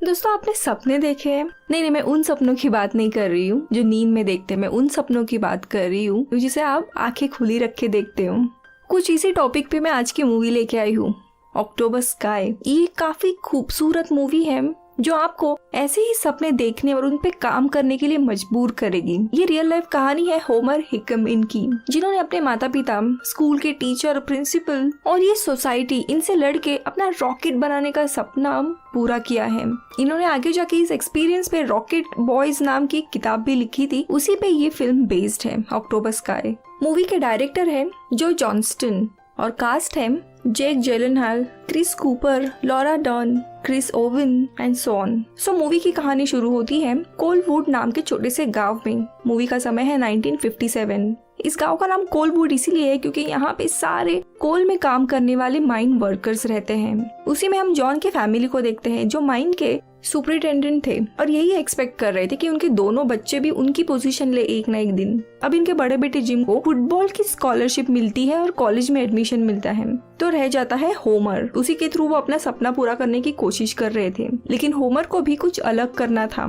दोस्तों, आपने सपने देखे हैं? नहीं, मैं उन सपनों की बात नहीं कर रही हूँ जो नींद में देखते। मैं उन सपनों की बात कर रही हूँ जिसे आप आंखें खुली रख के देखते हो। कुछ इसी टॉपिक पे मैं आज की मूवी लेके आई हूँ, ऑक्टोबर स्काई। ये काफी खूबसूरत मूवी है जो आपको ऐसे ही सपने देखने और उन पे काम करने के लिए मजबूर करेगी। ये रियल लाइफ कहानी है होमर हिकमैन की, जिन्होंने अपने माता पिता, स्कूल के टीचर, प्रिंसिपल और ये सोसाइटी, इनसे लड़के अपना रॉकेट बनाने का सपना पूरा किया है। इन्होंने आगे जाके इस एक्सपीरियंस पे रॉकेट बॉयज नाम की किताब भी लिखी थी। उसी पे ये फिल्म बेस्ड है, ऑक्टोबर स्काई। मूवी के डायरेक्टर है जो जॉनस्टन और कास्ट है Jake Gyllenhaal, Chris Cooper, Laura Dern, Chris Owen and so on. So movie की कहानी शुरू होती है कोलवुड नाम के छोटे से गांव में। मूवी का समय है 1957। इस गांव का नाम कोलवुड इसीलिए है क्योंकि यहाँ पे सारे कोल में काम करने वाले माइन वर्कर्स रहते हैं। उसी में हम जॉन के फैमिली को देखते हैं जो माइन के सुपरिटेंडेंट थे और यही एक्सपेक्ट कर रहे थे कि उनके दोनों बच्चे भी उनकी पोजीशन ले एक ना एक दिन। अब इनके बड़े बेटे जिम को फुटबॉल की स्कॉलरशिप मिलती है और कॉलेज में एडमिशन मिलता है, तो रह जाता है होमर। उसी के थ्रू वो अपना सपना पूरा करने की कोशिश कर रहे थे, लेकिन होमर को भी कुछ अलग करना था।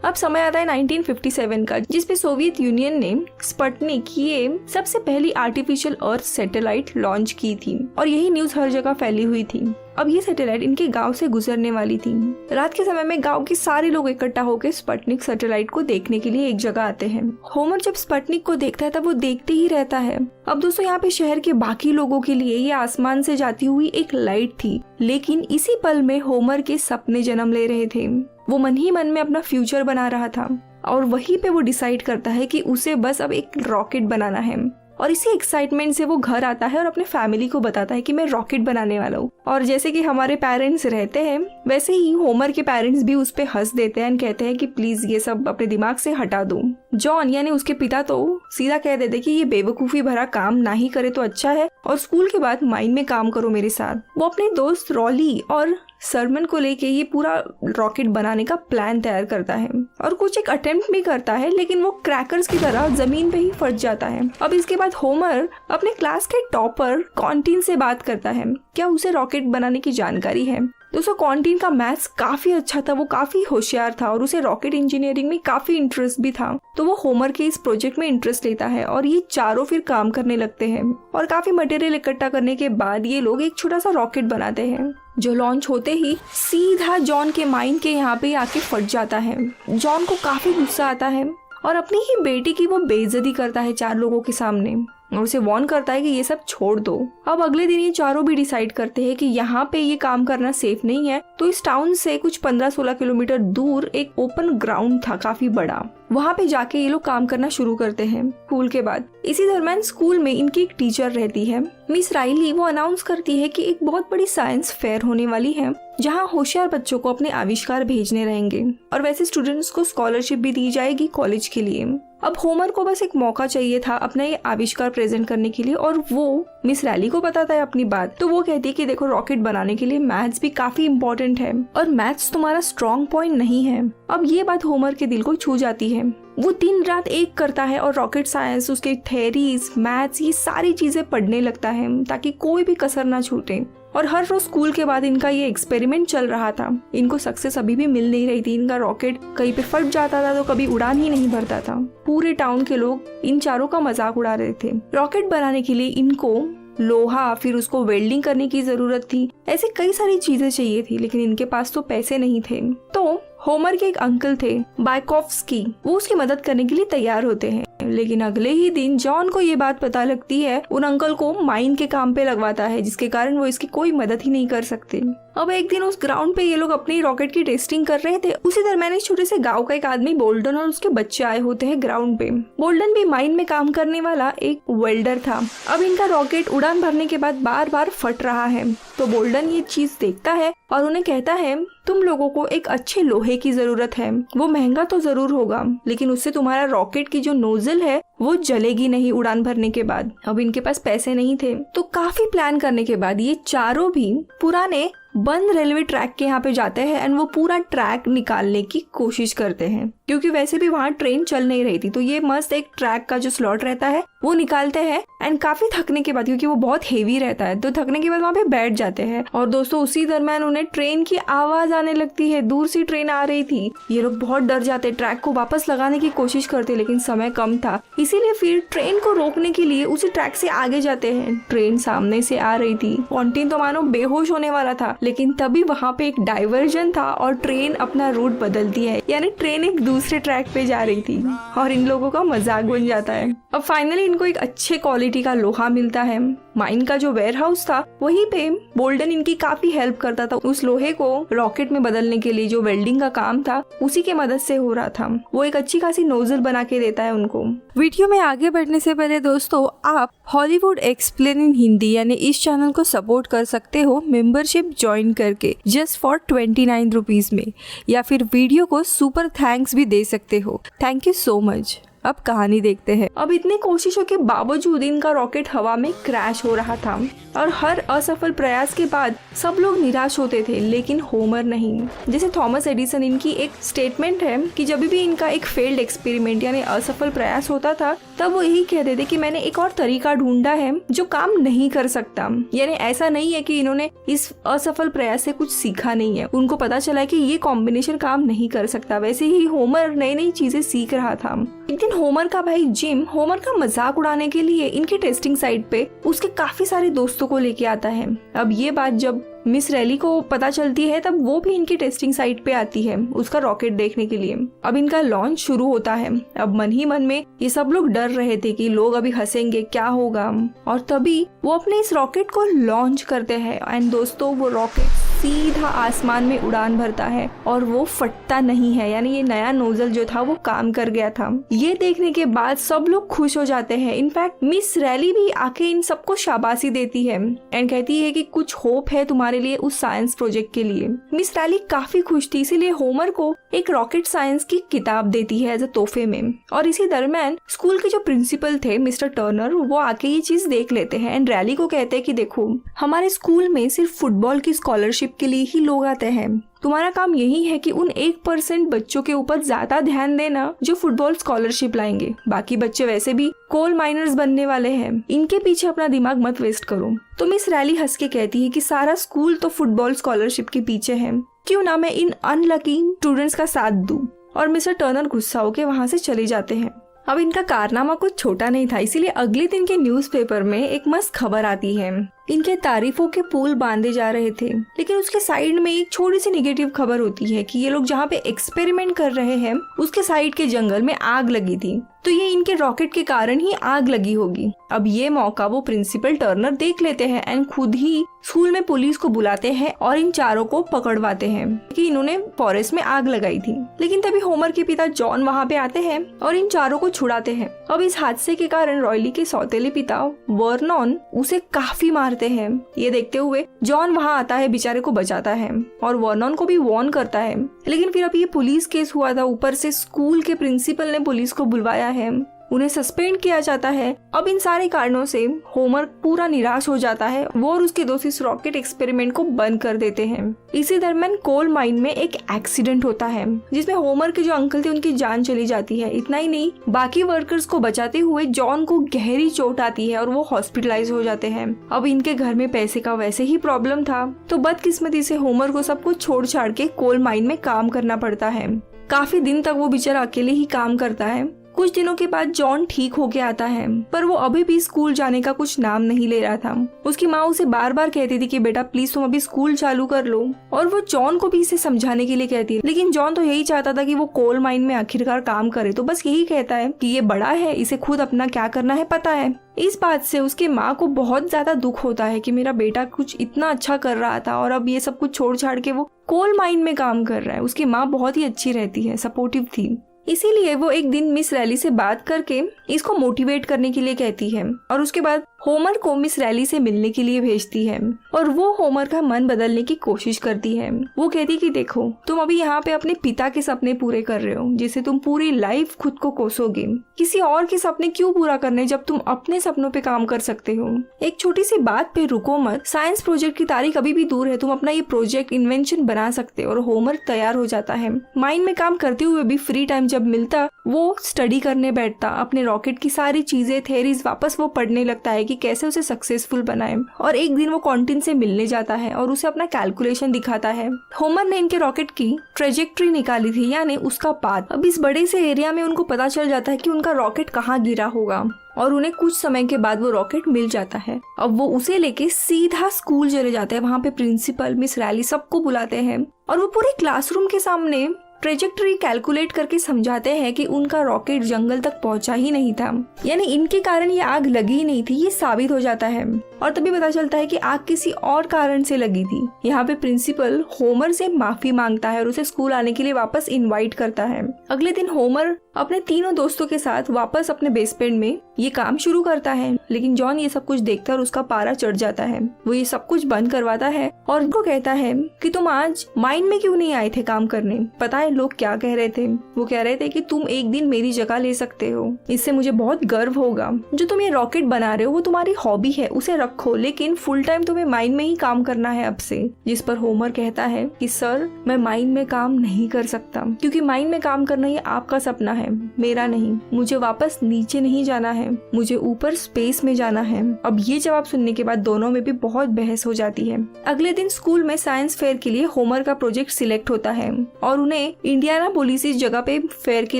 अब समय आता है 1957 का, जिसपे सोवियत यूनियन ने स्पुतनिक, ये सबसे पहली आर्टिफिशियल अर्थ सैटेलाइट लॉन्च की थी और यही न्यूज हर जगह फैली हुई थी। अब ये सैटेलाइट इनके गांव से गुजरने वाली थी। रात के समय में गांव के सारे लोग इकट्ठा होकर स्पुतनिक सैटेलाइट को देखने के लिए एक जगह आते हैं। होमर जब स्पुतनिक को देखता है तब वो देखते ही रहता है। अब दोस्तों, यहाँ पे शहर के बाकी लोगों के लिए ये आसमान से जाती हुई एक लाइट थी, लेकिन इसी पल में होमर के सपने जन्म ले रहे थे। वो मन ही मन में अपना फ्यूचर बना रहा था और वहीं पे वो डिसाइड करता है कि उसे बस अब एक रॉकेट बनाना है। और इसी एक्साइटमेंट से वो घर आता है और अपने फैमिली को बताता है कि मैं रॉकेट बनाने वाला हूँ। और जैसे कि हमारे पेरेंट्स रहते हैं, वैसे ही होमर के पेरेंट्स भी उस पे हंस देते हैं और कहते हैं कि प्लीज ये सब अपने दिमाग से हटा दो। जॉन यानी उसके पिता तो सीधा कह देते कि ये बेवकूफी भरा काम ना ही करे तो अच्छा है और स्कूल के बाद माइन में काम करो मेरे साथ। वो अपने दोस्त रॉली और सरमन को लेके ये पूरा रॉकेट बनाने का प्लान तैयार करता है और कुछ एक अटेम्प्ट भी करता है, लेकिन वो क्रैकर्स की तरह जमीन पे ही फट जाता है। अब इसके बाद होमर अपने क्लास के टॉपर कॉन्टीन से बात करता है क्या उसे रॉकेट बनाने की जानकारी है। दोस्तों, कॉन्टीन का मैथ्स काफी अच्छा था, वो काफी होशियार था और उसे रॉकेट इंजीनियरिंग में काफी इंटरेस्ट भी था। तो वो होमर के इस प्रोजेक्ट में इंटरेस्ट लेता है और ये चारों फिर काम करने लगते हैं और काफी मटेरियल इकट्ठा करने के बाद ये लोग एक छोटा सा रॉकेट बनाते हैं जो लॉन्च होते ही सीधा जॉन के माइन के यहाँ पे आके फट जाता है। जॉन को काफी गुस्सा आता है और अपनी ही बेटी की वो बेइज्जती करता है 4 लोगों के सामने और उसे वार्न करता है कि ये सब छोड़ दो। अब अगले दिन ये चारों भी डिसाइड करते हैं कि यहाँ पे ये काम करना सेफ नहीं है, तो इस टाउन से कुछ 15-16 किलोमीटर दूर एक ओपन ग्राउंड था काफी बड़ा, वहाँ पे जाके ये लोग काम करना शुरू करते हैं स्कूल के बाद। इसी दरम्यान स्कूल में इनकी एक टीचर रहती है मिस राइली। वो अनाउंस करती है कि एक बहुत बड़ी साइंस फेयर होने वाली है जहाँ होशियार बच्चों को अपने आविष्कार भेजने रहेंगे और वैसे स्टूडेंट्स को स्कॉलरशिप भी दी जाएगी कॉलेज के लिए। अब होमर को बस एक मौका चाहिए था अपना ये आविष्कार प्रेजेंट करने के लिए और वो मिस रैली को बताता है अपनी बात। तो वो कहती है कि देखो, रॉकेट बनाने के लिए मैथ्स भी काफी इम्पोर्टेंट है और मैथ्स तुम्हारा स्ट्रॉन्ग पॉइंट नहीं है। अब ये बात होमर के दिल को छू जाती है। वो दिन रात एक करता है और रॉकेट साइंस, उसके थेरीज, मैथ्स, ये सारी चीजें पढ़ने लगता है ताकि कोई भी कसर ना छूटे। और हर रोज स्कूल के बाद इनका ये एक्सपेरिमेंट चल रहा था। इनको सक्सेस अभी भी मिल नहीं रही थी। इनका रॉकेट कहीं पे फट जाता था तो कभी उड़ान ही नहीं भरता था। पूरे टाउन के लोग इन चारों का मजाक उड़ा रहे थे। रॉकेट बनाने के लिए इनको लोहा, फिर उसको वेल्डिंग करने की जरूरत थी, ऐसी कई सारी चीजें चाहिए थी, लेकिन इनके पास तो पैसे नहीं थे। तो होमर के एक अंकल थे बाइकॉफ्स्की, वो उसकी मदद करने के लिए तैयार होते हैं। लेकिन अगले ही दिन जॉन को ये बात पता लगती है, उन अंकल को माइन के काम पे लगवाता है, जिसके कारण वो इसकी कोई मदद ही नहीं कर सकते। अब एक दिन उस ग्राउंड पे ये लोग अपनी रॉकेट की टेस्टिंग कर रहे थे। उसी दरम्यान इस छोटे से गांव का एक आदमी बोल्डन और उसके बच्चे आए होते हैं ग्राउंड पे। बोल्डन भी माइन में काम करने वाला एक वेल्डर था। अब इनका रॉकेट उड़ान भरने के बाद बार बार फट रहा है, तो बोल्डन ये चीज देखता है और उन्हें कहता है तुम लोगों को एक अच्छे लोहे की जरूरत है। वो महंगा तो जरूर होगा, लेकिन उससे तुम्हारा रॉकेट की जो नोजल है वो जलेगी नहीं उड़ान भरने के बाद। अब इनके पास पैसे नहीं थे, तो काफी प्लान करने के बाद ये चारों भी पुराने बंद रेलवे ट्रैक के यहाँ पे जाते हैं एंड वो पूरा ट्रैक निकालने की कोशिश करते हैं, क्योंकि वैसे भी वहाँ ट्रेन चल नहीं रही थी। तो ये मस्त एक ट्रैक का जो स्लॉट रहता है वो निकालते हैं एंड काफी थकने के बाद, क्योंकि वो बहुत हेवी रहता है, तो थकने के बाद वहाँ पे बैठ जाते हैं। और दोस्तों उसी दरम्यान उन्हें ट्रेन की आवाज आने लगती है, दूर से ट्रेन आ रही थी। ये लोग बहुत डर जाते, ट्रैक को वापस लगाने की कोशिश करते, लेकिन समय कम था, इसीलिए फिर ट्रेन को रोकने के लिए उसी ट्रैक से आगे जाते हैं। ट्रेन सामने से आ रही थी, पॉन्टिन तो मानो बेहोश होने वाला था, लेकिन तभी वहाँ पे एक डाइवर्जन था और ट्रेन अपना रूट बदलती है, यानी ट्रेन एक दूसरे ट्रैक पे जा रही थी और इन लोगों का मजाक बन जाता है। अब फाइनली इनको एक अच्छे क्वालिटी का लोहा मिलता है। माइन का जो वेयर हाउस था वहीं पे बोल्डन इनकी काफी हेल्प करता था। उस लोहे को रॉकेट में बदलने के लिए जो वेल्डिंग का काम था उसी के मदद से हो रहा था। वो एक अच्छी खासी नोजल बना के देता है उनको। वीडियो में आगे बढ़ने से पहले दोस्तों आप हॉलीवुड एक्सप्लेन इन हिंदी यानी इस चैनल को सपोर्ट कर सकते हो मेंबरशिप ज्वाइन करके जस्ट फॉर 29 रुपीज में, या फिर वीडियो को सुपर थैंक्स भी दे सकते हो। Thank you so much. अब कहानी देखते हैं। अब इतनी कोशिशों के बावजूद इनका रॉकेट हवा में क्रैश हो रहा था और हर असफल प्रयास के बाद सब लोग निराश होते थे, लेकिन होमर नहीं। जैसे थॉमस एडिसन, इनकी एक स्टेटमेंट है कि जब भी इनका एक फेल्ड एक्सपेरिमेंट यानी असफल प्रयास होता था तब वो यही कहते थे कि मैंने एक और तरीका ढूंढा है जो काम नहीं कर सकता। यानी ऐसा नहीं है कि इन्होंने इस असफल प्रयास से कुछ सीखा नहीं है, उनको पता चला कि ये कॉम्बिनेशन काम नहीं कर सकता। वैसे ही होमर नई नई चीजें सीख रहा था। एक दिन होमर का भाई जिम होमर का मजाक उड़ाने के लिए इनकी टेस्टिंग साइट पे उसके काफी सारे दोस्तों को लेके आता है। अब ये बात जब मिस रैली को पता चलती है तब वो भी इनकी टेस्टिंग साइट पे आती है उसका रॉकेट देखने के लिए। अब इनका लॉन्च शुरू होता है। अब मन ही मन में ये सब लोग डर रहे थे कि लोग अभी हंसेंगे, क्या होगा, और तभी वो अपने इस रॉकेट को लॉन्च करते हैं एंड दोस्तों वो रॉकेट सीधा आसमान में उड़ान भरता है और वो फटता नहीं है, यानी ये नया नोजल जो था वो काम कर गया था। ये देखने के बाद सब लोग खुश हो जाते हैं। इनफैक्ट मिस रैली भी आके इन सबको शाबाशी देती है एंड कहती है कि कुछ होप है तुम्हारे लिए उस साइंस प्रोजेक्ट के लिए। मिस रैली काफी खुश थी, इसीलिए होमर को एक रॉकेट साइंस की किताब देती है एज अ तोहफे में। और इसी दरम्यान स्कूल के जो प्रिंसिपल थे मिस्टर टर्नर वो आके ये चीज देख लेते हैं एंड रैली को कहते हैं कि देखो हमारे स्कूल में सिर्फ फुटबॉल की स्कॉलरशिप के लिए ही लोग आते हैं, तुम्हारा काम यही है कि उन 1% बच्चों के ऊपर ज्यादा ध्यान देना जो फुटबॉल स्कॉलरशिप लाएंगे। बाकी बच्चे वैसे भी कोल माइनर्स बनने वाले हैं, इनके पीछे अपना दिमाग मत वेस्ट करो। तो मिस रैली हंस के कहती है कि सारा स्कूल तो फुटबॉल स्कॉलरशिप के पीछे है, क्यों ना मैं इन अनलकी स्टूडेंट्स का साथ दूं। और मिस्टर टर्नर गुस्सा होकर वहाँ से चले जाते हैं। अब इनका कारनामा कुछ छोटा नहीं था, इसीलिए अगले दिन के न्यूज़पेपर में एक मस्त खबर आती है। इनके तारीफों के पुल बांधे जा रहे थे, लेकिन उसके साइड में एक छोटी सी नेगेटिव खबर होती है कि ये लोग जहाँ पे एक्सपेरिमेंट कर रहे हैं उसके साइड के जंगल में आग लगी थी, तो ये इनके रॉकेट के कारण ही आग लगी होगी। अब ये मौका वो प्रिंसिपल टर्नर देख लेते हैं एंड खुद ही स्कूल में पुलिस को बुलाते हैं और इन चारों को पकड़वाते हैं कि इन्होंने फॉरेस्ट में आग लगाई थी। लेकिन तभी होमर के पिता जॉन वहाँ पे आते हैं और इन चारों को छुड़ाते हैं। अब इस हादसे के कारण रॉयली के सौतेले पिता वर्नॉन उसे काफी मारते हैं। ये देखते हुए जॉन वहाँ आता है, बेचारे को बचाता है और वर्नॉन को भी वार्न करता है। लेकिन फिर अब ये पुलिस केस हुआ था, ऊपर से स्कूल के प्रिंसिपल ने पुलिस को बुलवाया है, उन्हें सस्पेंड किया जाता है। अब इन सारे कारणों से होमर पूरा निराश हो जाता है। वो और उसके दोस्त इस रॉकेट एक्सपेरिमेंट को बंद कर देते हैं। इसी दरम्यान कोल माइन में एक एक्सीडेंट होता है जिसमें होमर के जो अंकल थे उनकी जान चली जाती है। इतना ही नहीं, बाकी वर्कर्स को बचाते हुए जॉन को गहरी चोट आती है और वो हॉस्पिटलाइज हो जाते हैं। अब इनके घर में पैसे का वैसे ही प्रॉब्लम था, तो बदकिस्मती से होमर को सब कुछ छोड़ छाड़ के कोल माइन में काम करना पड़ता है। काफी दिन तक वो बेचारा अकेले ही काम करता है। कुछ दिनों के बाद जॉन ठीक होके आता है, पर वो अभी भी स्कूल जाने का कुछ नाम नहीं ले रहा था। उसकी माँ उसे बार बार कहती थी कि बेटा प्लीज तुम अभी स्कूल चालू कर लो, और वो जॉन को भी इसे समझाने के लिए कहती है। लेकिन जॉन तो यही चाहता था कि वो कोल माइन में आखिरकार काम करे, तो बस यही कहता है कि ये बड़ा है, इसे खुद अपना क्या करना है पता है। इस बात से उसकी माँ को बहुत ज्यादा दुख होता है कि मेरा बेटा कुछ इतना अच्छा कर रहा था और अब ये सब कुछ छोड़ छाड़ के वो कोल माइन में काम कर रहा है। उसकी माँ बहुत ही अच्छी रहती है, सपोर्टिव थी, इसीलिए वो एक दिन मिस रैली से बात करके इसको मोटिवेट करने के लिए कहती है। और उसके बाद होमर को मिस रैली से मिलने के लिए भेजती है और वो होमर का मन बदलने की कोशिश करती है। वो कहती कि देखो, तुम अभी यहाँ पे अपने पिता के सपने पूरे कर रहे हो, जिसे तुम पूरी लाइफ खुद को कोसोगे। किसी और के सपने क्यों पूरा करने जब तुम अपने सपनों पे काम कर सकते हो। एक छोटी सी बात पे रुको मत, साइंस प्रोजेक्ट की तारीख अभी भी दूर है, तुम अपना ये प्रोजेक्ट इन्वेंशन बना सकते हो। और होमर तैयार हो जाता है। माइंड में काम करते हुए भी फ्री टाइम जब मिलता वो स्टडी करने बैठता, अपने रॉकेट की सारी चीजें थेरीज वापस वो पढ़ने लगता है कि कैसे उसे सक्सेसफुल बनाए। और एक दिन वो कॉन्टिन से मिलने जाता है और उसे अपना कैलकुलेशन दिखाता है। होमर ने इनके रॉकेट की ट्रेजेक्ट्री निकाली थी, यानी उसका पाथ। अब इस बड़े से एरिया में उनको पता चल जाता है कि उनका रॉकेट कहाँ गिरा होगा और उन्हें कुछ समय के बाद वो रॉकेट मिल जाता है। अब वो उसे लेके सीधा स्कूल चले जाते हैं। वहाँ पे प्रिंसिपल, मिस रैली सबको बुलाते हैं और वो पूरे क्लासरूम के सामने ट्रेजेक्ट्री कैलकुलेट करके समझाते हैं कि उनका रॉकेट जंगल तक पहुंचा ही नहीं था, यानी इनके कारण ये आग लगी ही नहीं थी, ये साबित हो जाता है। और तभी पता चलता है कि आग किसी और कारण से लगी थी। यहाँ पे प्रिंसिपल होमर से माफी मांगता है और उसे स्कूल आने के लिए वापस इनवाइट करता है। अगले दिन होमर अपने तीनों दोस्तों के साथ वापस अपने बेसमेंट में ये काम शुरू करता है, लेकिन जॉन ये सब कुछ देखता है और उसका पारा चढ़ जाता है। वो ये सब कुछ बंद करवाता है और उनको कहता है कि तुम आज माइंड में क्यों नहीं आए थे काम करने। पता है लोग क्या कह रहे थे? वो कह रहे थे कि तुम एक दिन मेरी जगह ले सकते हो, इससे मुझे बहुत गर्व होगा। जो तुम ये रॉकेट बना रहे हो वो तुम्हारी हॉबी है, उसे रखो, लेकिन फुल टाइम तुम्हें माइंड में ही काम करना है अब से। जिस पर होमर कहता है कि सर, मैं माइंड में काम नहीं कर सकता, क्योंकि माइंड में काम करना ये आपका सपना है, मेरा नहीं। मुझे वापस नीचे नहीं जाना है, मुझे ऊपर स्पेस में जाना है। अब ये जवाब सुनने के बाद दोनों में भी बहुत बहस हो जाती है। अगले दिन स्कूल में साइंस फेयर के लिए होमर का प्रोजेक्ट सिलेक्ट होता है और उन्हें इंडियानापोलिस इस जगह पे फेयर के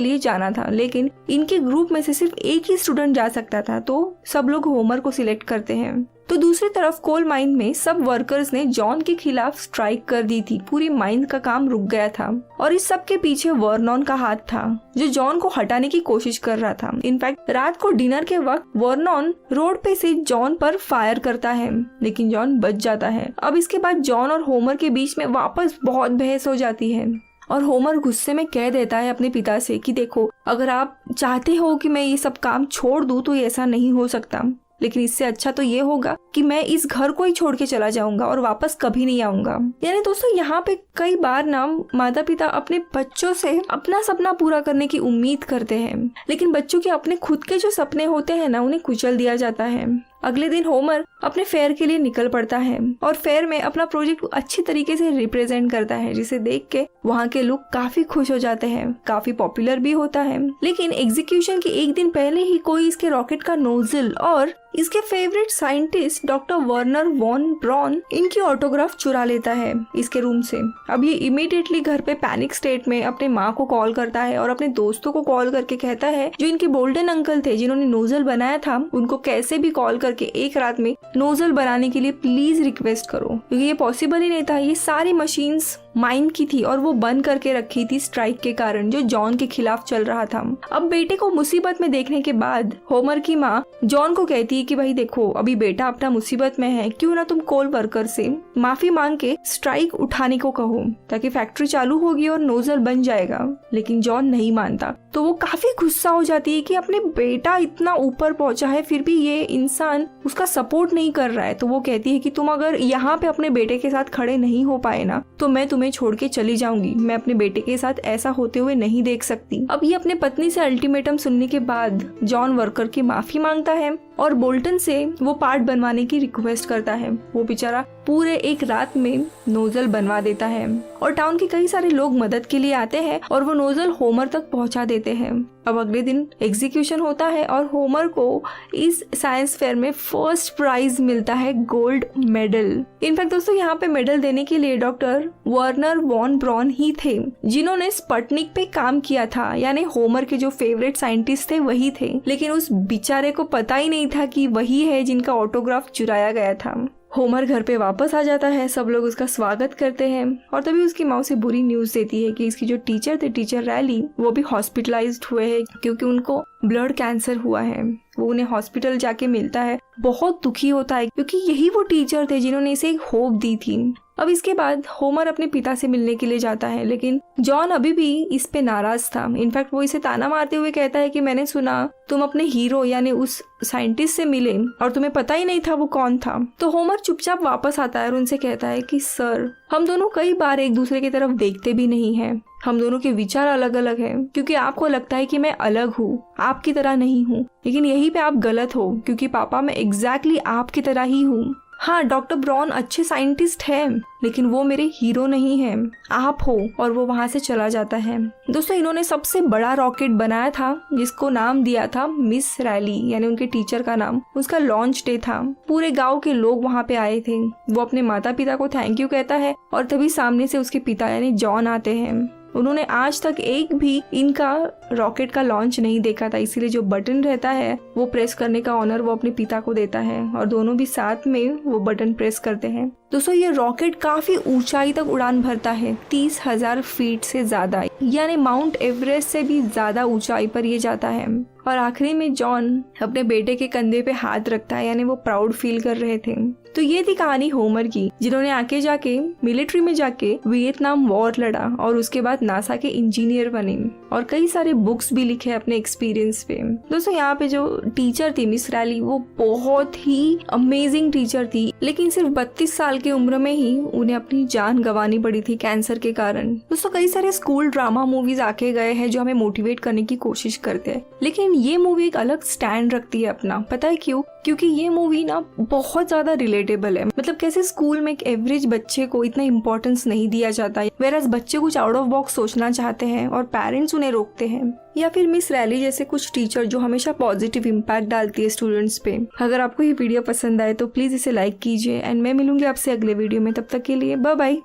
लिए जाना था, लेकिन इनके ग्रुप में से सिर्फ एक ही स्टूडेंट जा सकता था, तो सब लोग होमर को सिलेक्ट करते हैं। तो दूसरी तरफ कोल माइन में सब वर्कर्स ने जॉन के खिलाफ स्ट्राइक कर दी थी। पूरी माइन का काम रुक गया था और इस सब के पीछे वर्नॉन का हाथ था, जो जॉन को हटाने की कोशिश कर रहा था। इनफैक्ट रात को डिनर के वक्त वर्नॉन रोड पे से जॉन पर फायर करता है, लेकिन जॉन बच जाता है। अब इसके बाद जॉन और होमर के बीच में वापस बहुत बहस हो जाती है और होमर गुस्से में कह देता है अपने पिता से कि देखो, अगर आप चाहते हो कि मैं ये सब काम छोड़ दूं तो ऐसा नहीं हो सकता, लेकिन इससे अच्छा तो ये होगा कि मैं इस घर को ही छोड़ के चला जाऊंगा और वापस कभी नहीं आऊंगा। यानी दोस्तों, यहाँ पे कई बार ना माता पिता अपने बच्चों से अपना सपना पूरा करने की उम्मीद करते हैं, लेकिन बच्चों के अपने खुद के जो सपने होते हैं ना, उन्हें कुचल दिया जाता है। अगले दिन होमर अपने फेयर के लिए निकल पड़ता है और फेयर में अपना प्रोजेक्ट अच्छी तरीके से रिप्रेजेंट करता है, जिसे देख के वहाँ के लोग काफी खुश हो जाते हैं, काफी पॉपुलर भी होता है। लेकिन एग्जीक्यूशन के एक दिन पहले ही कोई इसके रॉकेट का नोजल और इसके favourite scientist doctor Werner von Braun इनकी ऑटोग्राफ चुरा लेता है इसके रूम से। अब ये इमीडिएटली घर पे पैनिक स्टेट में अपने माँ को कॉल करता है और अपने दोस्तों को कॉल करके कहता है, जो इनके बोल्डन अंकल थे जिन्होंने नोजल बनाया था, उनको कैसे भी कॉल करके एक रात में नोजल बनाने के लिए प्लीज रिक्वेस्ट करो, क्योंकि ये पॉसिबल ही नहीं था। ये सारी मशीन्स माइन की थी और वो बंद करके रखी थी स्ट्राइक के कारण, जो जॉन के खिलाफ चल रहा था। अब बेटे को मुसीबत में देखने के बाद होमर की माँ जॉन को कहती है कि भाई देखो, अभी बेटा अपना मुसीबत में है, क्यों ना तुम कोल वर्कर से माफी मांग के स्ट्राइक उठाने को कहो, ताकि फैक्ट्री चालू होगी और नोजल बन जाएगा। लेकिन जॉन नहीं मानता, तो वो काफी गुस्सा हो जाती है कि अपने बेटा इतना ऊपर पहुंचा है, फिर भी ये इंसान उसका सपोर्ट नहीं कर रहा है। तो वो कहती है कि तुम अगर यहाँ पे अपने बेटे के साथ खड़े नहीं हो पाए ना, तो मैं तुम्हें छोड़ के चली जाऊंगी। मैं अपने बेटे के साथ ऐसा होते हुए नहीं देख सकती। अब ये अपने पत्नी से अल्टीमेटम सुनने के बाद जॉन वर्कर की माफी मांगता है और बोल्टन से वो पार्ट बनवाने की रिक्वेस्ट करता है। वो बेचारा पूरे एक रात में नोजल बनवा देता है और टाउन के कई सारे लोग मदद के लिए आते हैं और वो नोजल होमर तक पहुंचा देते हैं। अब अगले दिन एग्जीक्यूशन होता है और होमर को इस साइंस फेयर में फर्स्ट प्राइज मिलता है, गोल्ड मेडल। इनफैक्ट दोस्तों, यहाँ पे मेडल देने के लिए डॉक्टर वर्नर वॉन ब्रॉन ही थे, जिन्होंने स्पुतनिक पे काम किया था। यानी होमर के जो फेवरेट साइंटिस्ट थे वही थे, लेकिन उस बेचारे को पता ही नहीं था कि वही है जिनका ऑटोग्राफ चुराया गया था। होमर घर पे वापस आ जाता है, सब लोग उसका स्वागत करते हैं और तभी उसकी माँ उसे बुरी न्यूज देती है कि इसकी जो टीचर थे, टीचर रैली, वो भी हॉस्पिटलाइज्ड हुए हैं, क्योंकि उनको ब्लड कैंसर हुआ है। वो उन्हें हॉस्पिटल जाके मिलता है, बहुत दुखी होता है क्योंकि यही वो टीचर थे जिन्होंने इसे एक होप दी थी। अब इसके बाद होमर अपने पिता से मिलने के लिए जाता है, लेकिन जॉन अभी भी इस पे नाराज था। इनफैक्ट वो इसे ताना मारते हुए कहता है कि मैंने सुना तुम अपने हीरो यानी उस साइंटिस्ट से मिले और तुम्हें पता ही नहीं था वो कौन था। तो होमर चुपचाप वापस आता है और उनसे कहता है कि सर, हम दोनों कई बार एक दूसरे की तरफ देखते भी नहीं हैं। हम दोनों के विचार अलग अलग हैं क्योंकि आपको लगता है कि मैं अलग हूँ, आपकी तरह नहीं हूँ। लेकिन यहीं पे आप गलत हो क्योंकि पापा मैं एग्जैक्टली आपकी तरह ही हूँ। हाँ, डॉक्टर ब्राउन अच्छे साइंटिस्ट हैं, लेकिन वो मेरे हीरो नहीं हैं, आप हो। और वो वहाँ से चला जाता है। दोस्तों, इन्होंने सबसे बड़ा रॉकेट बनाया था जिसको नाम दिया था मिस रैली, यानी उनके टीचर का नाम। उसका लॉन्च डे था, पूरे गांव के लोग वहाँ पे आए थे। वो अपने माता पिता को थैंक यू कहता है और तभी सामने से उसके पिता यानी जॉन आते हैं। उन्होंने आज तक एक भी इनका रॉकेट का लॉन्च नहीं देखा था, इसीलिए जो बटन रहता है वो प्रेस करने का ऑनर वो अपने पिता को देता है और दोनों भी साथ में वो बटन प्रेस करते हैं। दोस्तों, ये रॉकेट काफी ऊंचाई तक उड़ान भरता है, 30,000 फीट से ज्यादा, यानी माउंट एवरेस्ट से भी ज्यादा ऊंचाई पर ये जाता है। और आखिरी में जॉन अपने बेटे के कंधे पे हाथ रखता है, यानी वो प्राउड फील कर रहे थे। तो ये थी कहानी होमर की, जिन्होंने आगे जाके मिलिट्री में जाके वियतनाम वॉर लड़ा और उसके बाद नासा के इंजीनियर बने और कई सारे बुक्स भी लिखे अपने एक्सपीरियंस पे। दोस्तों, यहाँ पे जो टीचर थी मिस रैली, वो बहुत ही अमेजिंग टीचर थी, लेकिन सिर्फ 32 साल की उम्र में ही उन्हें अपनी जान गंवानी पड़ी थी कैंसर के कारण। दोस्तों, कई सारे स्कूल ड्रामा मूवीज आके गए हैं जो हमें मोटिवेट करने की कोशिश करते हैं, लेकिन ये मूवी एक अलग स्टैंड रखती है अपना। पता है क्यों? क्योंकि ये मूवी ना बहुत ज्यादा रिलेटेबल है। मतलब कैसे स्कूल में एक एवरेज बच्चे को इतना इम्पोर्टेंस नहीं दिया जाता है, वेराज बच्चे कुछ आउट ऑफ बॉक्स सोचना चाहते हैं और पेरेंट्स उन्हें रोकते हैं। या फिर मिस रैली जैसे कुछ टीचर जो हमेशा पॉजिटिव इम्पैक्ट डालती है स्टूडेंट्स पे। अगर आपको ये वीडियो पसंद आए तो प्लीज इसे लाइक कीजिए एंड मैं मिलूंगी आपसे अगले वीडियो में। तब तक के लिए बाय बाय।